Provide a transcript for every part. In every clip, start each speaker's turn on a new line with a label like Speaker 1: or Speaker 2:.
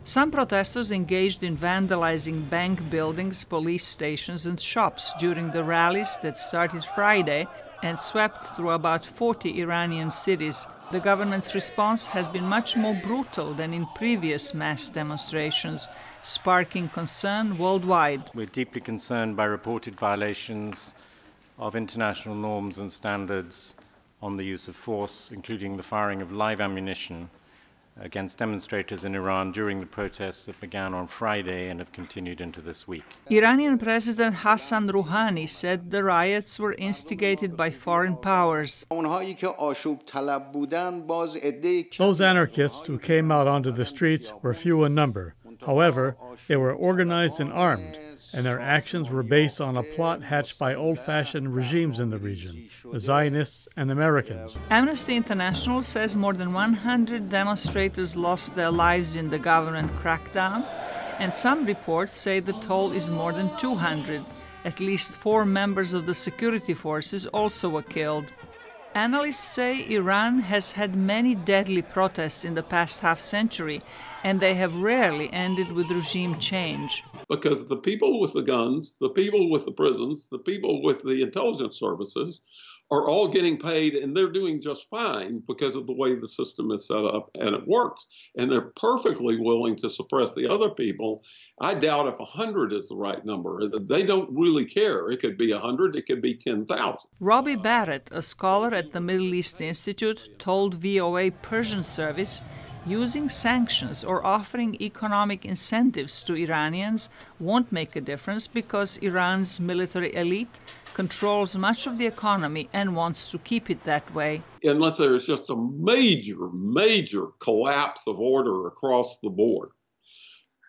Speaker 1: Some protesters engaged in vandalizing bank buildings, police stations and shops during the rallies that started Friday and swept through about 40 Iranian cities. The government's response has been much more brutal than in previous mass demonstrations, sparking concern worldwide.
Speaker 2: We're deeply concerned by reported violations of international norms and standards on the use of force, including the firing of live ammunition against demonstrators in Iran during the protests that began on Friday and have continued into this week.
Speaker 1: Iranian President Hassan Rouhani said the riots were instigated by foreign powers.
Speaker 3: Those anarchists who came out onto the streets were few in number. However, they were organized and armed, and their actions were based on a plot hatched by old-fashioned regimes in the region, the Zionists and Americans.
Speaker 1: Amnesty International says more than 100 demonstrators lost their lives in the government crackdown, and some reports say the toll is more than 200. At least 4 members of the security forces also were killed. Analysts say Iran has had many deadly protests in the past half-century, and they have rarely ended with regime change.
Speaker 4: Because the people with the guns, the people with the prisons, the people with the intelligence services are all getting paid, and they're doing just fine because of the way the system is set up, and it works. And they're perfectly willing to suppress the other people. I doubt if 100 is the right number. They don't really care. It could be 100, it could be 10,000.
Speaker 1: Robbie Barrett, a scholar at the Middle East Institute, told VOA Persian Service using sanctions or offering economic incentives to Iranians won't make a difference because Iran's military elite controls much of the economy and wants to keep it that way.
Speaker 4: Unless there's just a major collapse of order across the board,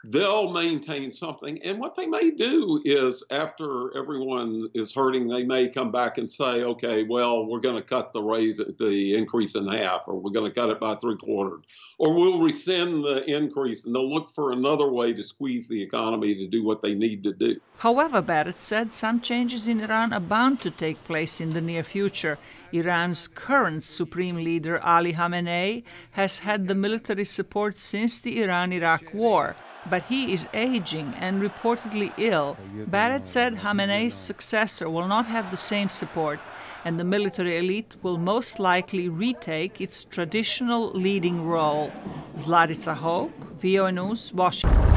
Speaker 4: they'll maintain something. And what they may do is, after everyone is hurting, they may come back and say, okay, well, we're going to cut the increase in half, or we're going to cut it by 3/4, or we'll rescind the increase, and they'll look for another way to squeeze the economy to do what they need to do.
Speaker 1: However, Barrett said some changes in Iran are bound to take place in the near future. Iran's current supreme leader, Ali Khamenei, has had the military support since the Iran-Iraq war, but he is aging and reportedly ill. Barrett said Khamenei's successor will not have the same support, and the military elite will most likely retake its traditional leading role. Zlarica Hoke, VOA News, Washington.